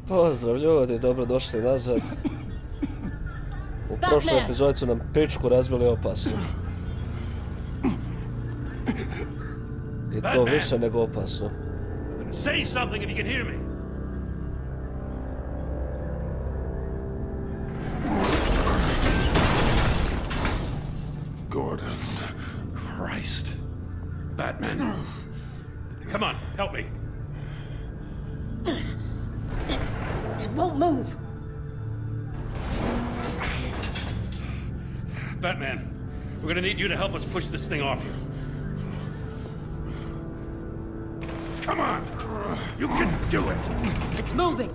Pozdrav ljudi, dobrodošli nazad. U prošloj epizodi su nam pičku razbili opasno. I to više nego opasno. Say something if you can hear me. Gordon. Christ. Batman. Come on, help me. It won't move. Batman, we're gonna need you to help us push this thing off you. Come on! You can do it! It's moving!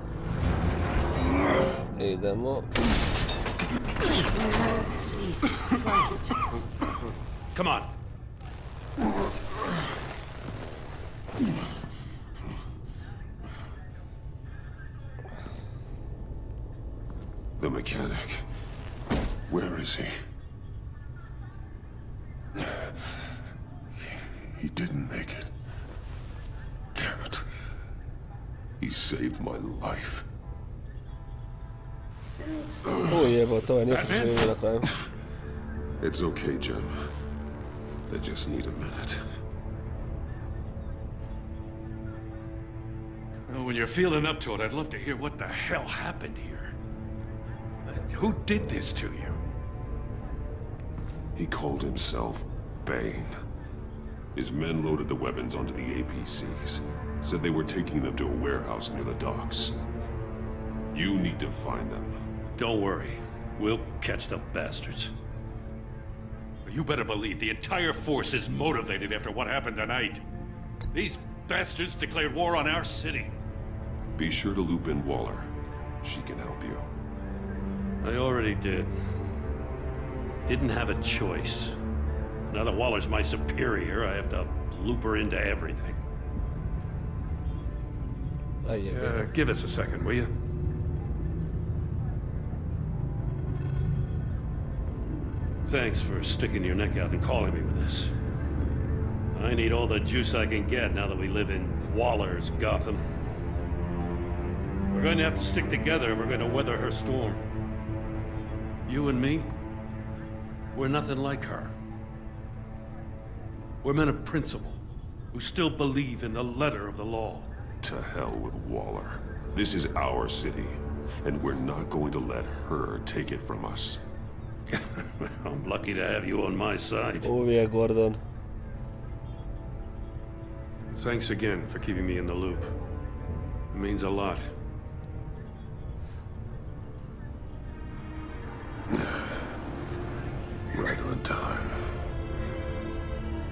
Idemo. Jesus Christ. Come on. The mechanic. Where is he? He didn't make it. Damn it. He saved my life. Jebote, ovaj nije preživio na kraju. It's okay, Jim. They just need a minute. Well, when you're feeling up to it, I'd love to hear what the hell happened here. Who did this to you? He called himself Bane. His men loaded the weapons onto the APCs. Said they were taking them to a warehouse near the docks. You need to find them. Don't worry. We'll catch the bastards. You better believe the entire force is motivated after what happened tonight. These bastards declared war on our city. Be sure to loop in Waller. She can help you. I already did. Didn't have a choice. Now that Waller's my superior, I have to loop her into everything. Give us a second, will you? Thanks for sticking your neck out and calling me with this. I need all the juice I can get now that we live in Waller's Gotham. We're going to have to stick together if we're going to weather her storm. You and me, we're nothing like her. We're men of principle, who still believe in the letter of the law. To hell with Waller. This is our city, and we're not going to let her take it from us. I'm lucky to have you on my side. Uvijek, Gordon. Thanks again for keeping me in the loop. It means a lot. Right on time.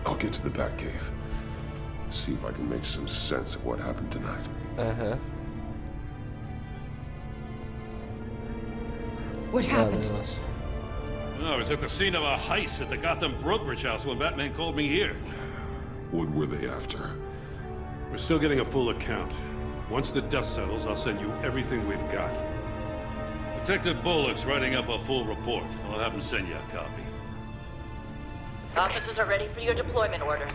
I'll get to the Batcave. See if I can make some sense of what happened tonight. What happened? I was at the scene of a heist at the Gotham brokerage house when Batman called me here. What were they after? We're still getting a full account. Once the dust settles, I'll send you everything we've got. Detective Bullock's writing up a full report. I'll have him send you a copy. Officers are ready for your deployment orders.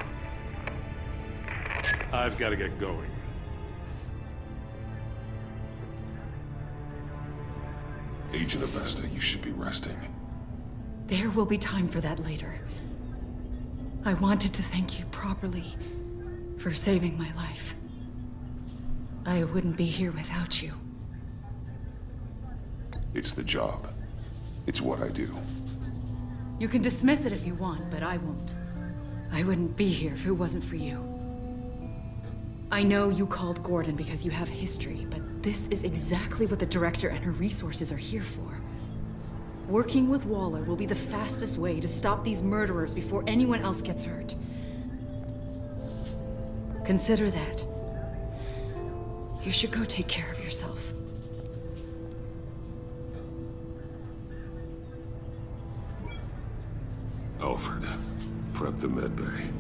I've got to get going. Agent Avesta, you should be resting. There will be time for that later. I wanted to thank you properly for saving my life. I wouldn't be here without you. It's the job. It's what I do. You can dismiss it if you want, but I won't. I wouldn't be here if it wasn't for you. I know you called Gordon because you have history, but this is exactly what the director and her resources are here for. Working with Waller will be the fastest way to stop these murderers before anyone else gets hurt. Consider that. You should go take care of yourself. Alfred, prep the med bay.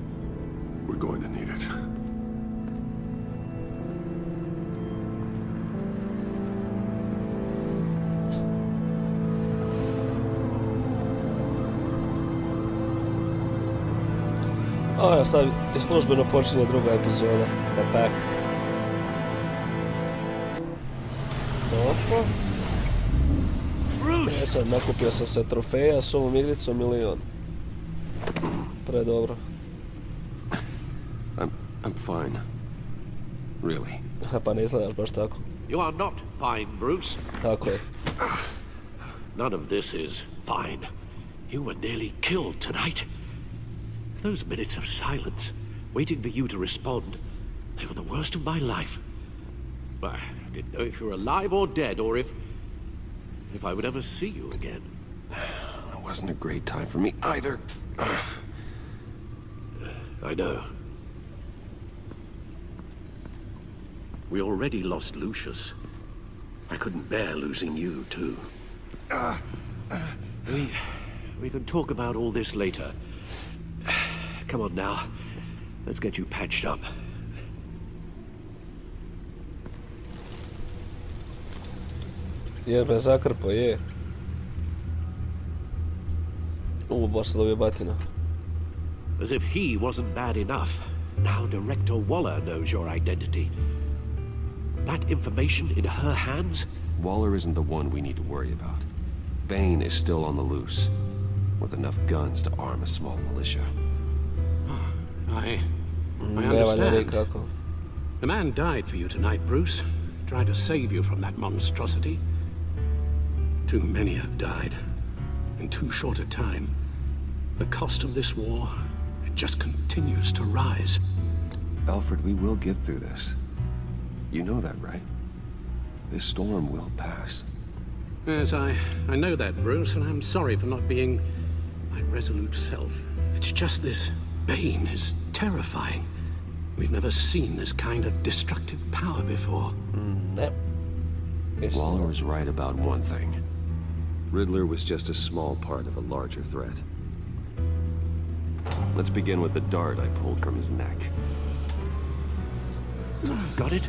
We're going to need it. Evo sad i službeno počinje druga epizoda, The Pact. E sad, nakupio sam se trofeja, s ovom igricom milion. Predobro. I'm fine. Really. Pa ne izgledaš baš tako. You are not fine, Bruce. Tako je. None of this is fine. You were nearly killed tonight. Those minutes of silence, waiting for you to respond, they were the worst of my life. I didn't know if you were alive or dead, or if I would ever see you again. It wasn't a great time for me either. I know. We already lost Lucius. I couldn't bear losing you, too. We can talk about all this later. Come on now. Let's get you patched up. Jebe, zakrpo, je. Baš se dobio batina. As if he wasn't bad enough. Now Director Waller knows your identity. That information in her hands? Waller isn't the one we need to worry about. Bane is still on the loose, with enough guns to arm a small militia. I understand. The man died for you tonight, Bruce. Tried to save you from that monstrosity. Too many have died. In too short a time. The cost of this war, it just continues to rise. Alfred, we will get through this. You know that, right? This storm will pass. Yes, I know that, Bruce, and I'm sorry for not being my resolute self. It's just this Bane is terrifying. We've never seen this kind of destructive power before. Waller was right about one thing. Riddler was just a small part of a larger threat. Let's begin with the dart I pulled from his neck. Got it?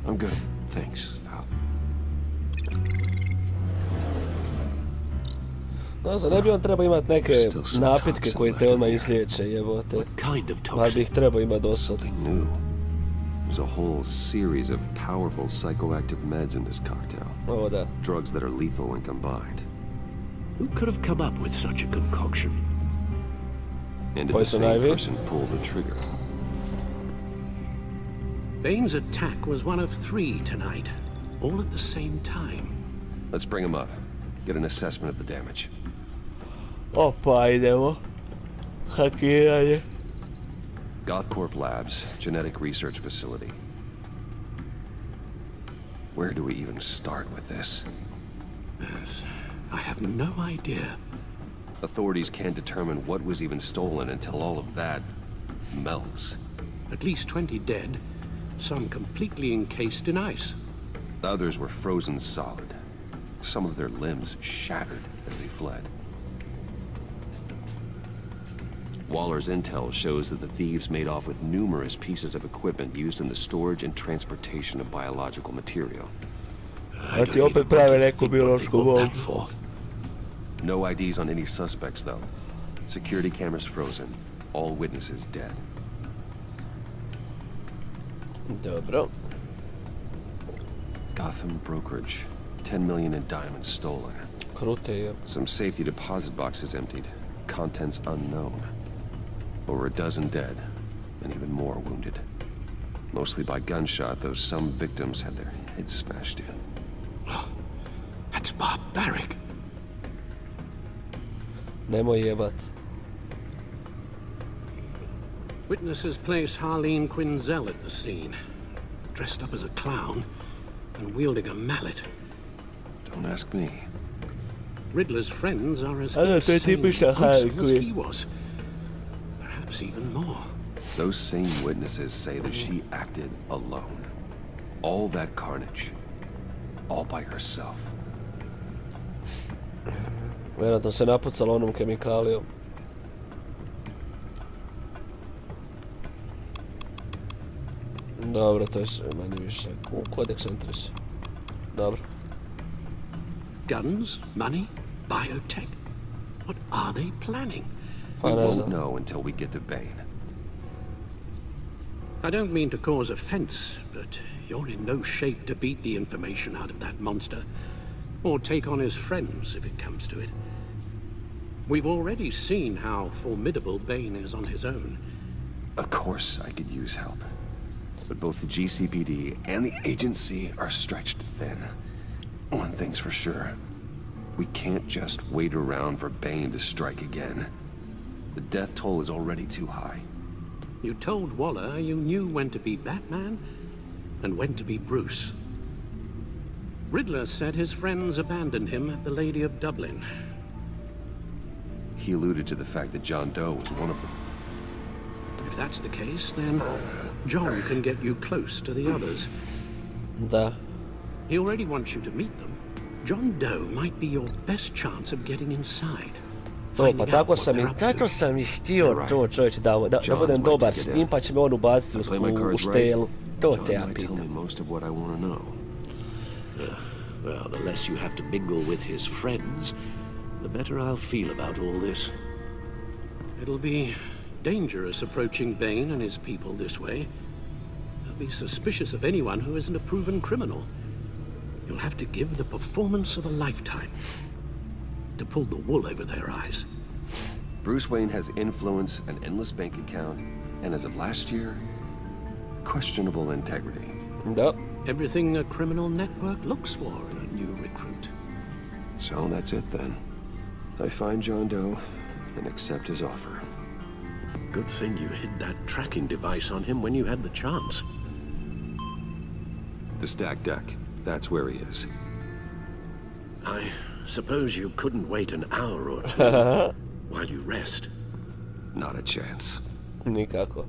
I'm good, thanks. No, za ne bi on trebao imati neke napitke koji te odmah izliječe, jebote. Bar bi ih trebao imati dosad. There's a whole series of powerful psychoactive meds in this cocktail. Oh, da. Drugs that are lethal when combined. Who could have come up with such a concoction? And did the same person pull the trigger? Bane's attack was one of 3 tonight, all at the same time. Let's bring him up. Get an assessment of the damage. Opa, idemo. Hakiranje. Gothcorp Labs, genetic research facility. Where do we even start with this? Yes, I have no idea. Authorities can't determine what was even stolen until all of that melts. At least 20 dead, some completely encased in ice. Others were frozen solid. Some of their limbs shattered as they fled. Waller's intel shows that the thieves made off with numerous pieces of equipment used in the storage and transportation of biological material. No IDs on any suspects, though. Security cameras frozen. All witnesses dead. Dobro. Gotham brokerage. 10 million in diamonds stolen. Some safety deposit boxes emptied. Contents unknown. Over a dozen dead, and even more wounded. Mostly by gunshot, though some victims had their heads smashed in. Oh, that's barbaric. Nemoj jebat. Witnesses place Harleen Quinzel at the scene, dressed up as a clown and wielding a mallet. Don't ask me. Riddler's friends are as insane as he was. Perhaps even more. Those same witnesses say that she acted alone. All that carnage. All by herself. Vjerojatno se napucala onom kemikalijom. Dobro, to je sve manje više. Kodeks interesa. Dobro. Guns, money, biotech. What are they planning? We won't know until we get to Bane. I don't mean to cause offense, but you're in no shape to beat the information out of that monster, or take on his friends if it comes to it. We've already seen how formidable Bane is on his own. Of course I could use help. But both the GCPD and the agency are stretched thin. One thing's for sure. We can't just wait around for Bane to strike again. The death toll is already too high. You told Waller you knew when to be Batman and when to be Bruce. Riddler said his friends abandoned him at the Lady of Dublin. He alluded to the fact that John Doe was one of them. If that's the case, then John can get you close to the others. Da. He already wants you to meet them. John Doe might be your best chance of getting inside. To, pa tako sam ih htio, čovječe, da budem dobar s njim, pa će me on ubaciti u štelu. To te ja pitam. Well, the less you have to mingle with his friends, the better I'll feel about all this. It'll be dangerous approaching Bane and his people this way. They'll be suspicious of anyone who isn't a proven criminal. You'll have to give the performance of a lifetime to pull the wool over their eyes. Bruce Wayne has influence, an endless bank account, and as of last year, questionable integrity. Nope. Everything a criminal network looks for in a new recruit. So that's it then. I find John Doe and accept his offer. Good thing you hid that tracking device on him when you had the chance. The stacked deck. That's where he is. I suppose you couldn't wait an hour or two while you rest. Not a chance. Nikako.